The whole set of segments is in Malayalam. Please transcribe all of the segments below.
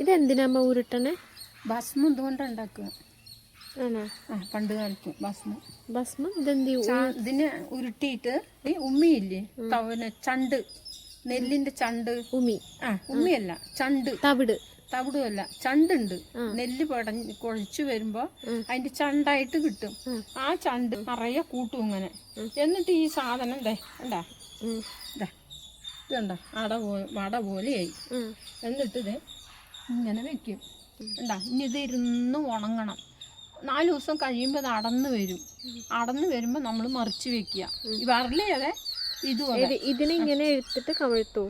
ഇതെന്തിനാ ഉരുട്ടണേ? ഭസ്മം ഇതുകൊണ്ട് ഉണ്ടാക്കുക. ആണോ? പണ്ട് കാലത്ത് ഭസ്മം ഇതിനെ ഉരുട്ടിയിട്ട് ഈ ഉമ്മിയില്ലേ, ചണ്ട്, നെല്ലിന്റെ ചണ്ട്. ഉമ്മിയല്ല, ചണ്ട്. തവിടുമല്ല, ചണ്ടുണ്ട്. നെല്ല് കുഴച്ചു വരുമ്പോ അതിന്റെ ചണ്ടായിട്ട് കിട്ടും. ആ ചണ്ട് നിറയെ കൂട്ടും ഇങ്ങനെ. എന്നിട്ട് ഈ സാധനം ഇതുണ്ടോ വട പോലെയായി. എന്നിട്ട് ഇത് ഇങ്ങനെ വെക്കും. ഇനി ഇത് ഇരുന്ന് ഉണങ്ങണം. 4 ദിവസം കഴിയുമ്പോൾ അത് അടന്ന് വരുമ്പോൾ നമ്മൾ മറിച്ച് വെക്കുക. ഈ വരലേ അതെ ഇതിനെ എടുത്തിട്ട് കമിഴ്ത്തു.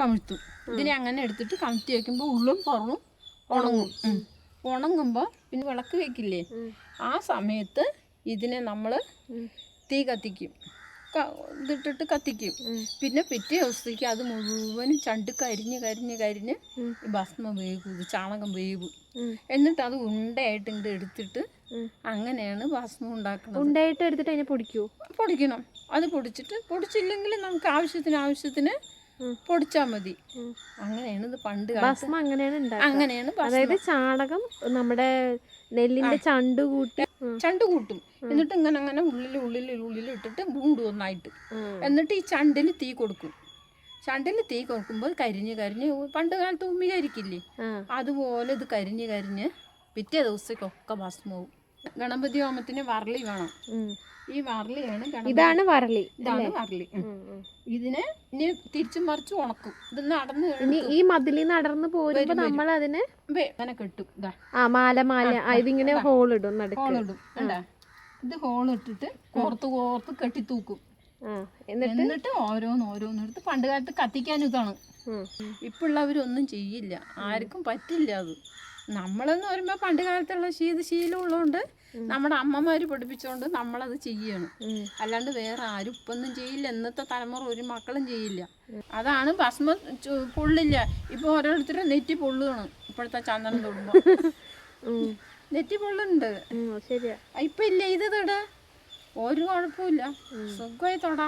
കമിഴ്ത്തും. ഇതിനെ അങ്ങനെ എടുത്തിട്ട് കമിഴ്ത്തി വെക്കുമ്പോൾ ഉള്ളും പുറവും ഉണങ്ങും. ഉണങ്ങുമ്പോൾ പിന്നെ വിളക്ക് വെക്കില്ലേ, ആ സമയത്ത് ഇതിനെ നമ്മൾ തീ കത്തിക്കും. ഇതിട്ടിട്ട് കത്തിക്കും. പിന്നെ പിറ്റേ ദിവസത്തേക്ക് അത് മുഴുവനും ചണ്ട് കരിഞ്ഞ് ഭസ്മം വേകും. ഇത് ചാണകം വേകും. എന്നിട്ട് അത് ഉണ്ടയായിട്ട് എടുത്തിട്ട് അങ്ങനെയാണ് ഭസ്മം ഉണ്ടാക്കുന്നത്. ഉണ്ടയായിട്ട് എടുത്തിട്ട് അതിനെ പൊടിക്കണം. അത് പൊടിച്ചില്ലെങ്കിൽ നമുക്ക് ആവശ്യത്തിന് പൊടിച്ചാൽ മതി. അങ്ങനെയാണ് ഇത് പണ്ട് ഭസ്മം അങ്ങനെയാണ്. അതായത് ചാണകം നമ്മുടെ നെല്ലിന്റെ ചണ്ട് കൂട്ടും. എന്നിട്ട് ഇങ്ങനെ ഉള്ളിൽ ഇട്ടിട്ട് വീണ്ടും ഒന്നായിട്ട്. എന്നിട്ട് ഈ ചണ്ടിൽ തീ കൊടുക്കും. ചണ്ടിൽ തീ കൊടുക്കുമ്പോൾ കരിഞ്ഞ് പണ്ട് കാലത്ത് ഉമ്മി കരിക്കില്ലേ, അതുപോലെ ഇത് കരിഞ്ഞ് പിറ്റേ ദിവസത്തേക്കൊക്കെ ഭസ്മവും. ഗണപതി ഹോമത്തിന് വരളി വേണം. ഈ വരളിയാണ് ഇതാണ് വരളി. ഇതിനെ ഇനി തിരിച്ചും മറിച്ച് ഉണക്കും. ഇത് നടന്ന് ഈ മതിലിന്ന് അടർന്ന് പോരുമ്പോ നമ്മൾ അതിനെ അങ്ങനെ കെട്ടും. മാല ഇതിങ്ങനെ ഹോളിടും. ഇത് ഹോളിട്ടിട്ട് കോർത്ത് കെട്ടിത്തൂക്കും. എന്നിട്ട് ഓരോന്നെടുത്ത് പണ്ട് കാലത്ത് കത്തിക്കാനും ഇതാണ്. ഇപ്പോഴുള്ളവരൊന്നും ചെയ്യില്ല, ആർക്കും പറ്റില്ല അത്. നമ്മളെന്ന് പറയുമ്പോൾ പണ്ട് കാലത്തുള്ള ശീലമുള്ളതുകൊണ്ട് നമ്മുടെ അമ്മമാര് പഠിപ്പിച്ചുകൊണ്ട് നമ്മളത് ചെയ്യണം. അല്ലാണ്ട് വേറെ ആരും ഇപ്പൊന്നും ചെയ്യില്ല. ഇന്നത്തെ തലമുറ ഒരു മക്കളും ചെയ്യില്ല. അതാണ് ഭസ്മം പൊള്ളില്ല. ഇപ്പൊ ഓരോരുത്തരും നെറ്റി പൊള്ളുകയാണ്. ഇപ്പോഴത്തെ ചന്ദനം തൊടുമ്പോ നെറ്റി പൊള്ളുന്നുണ്ട്. ഇപ്പൊ ഇല്ല, ഇത് തൊട ഒരു കുഴപ്പമില്ല, സുഖമായി തൊടാ.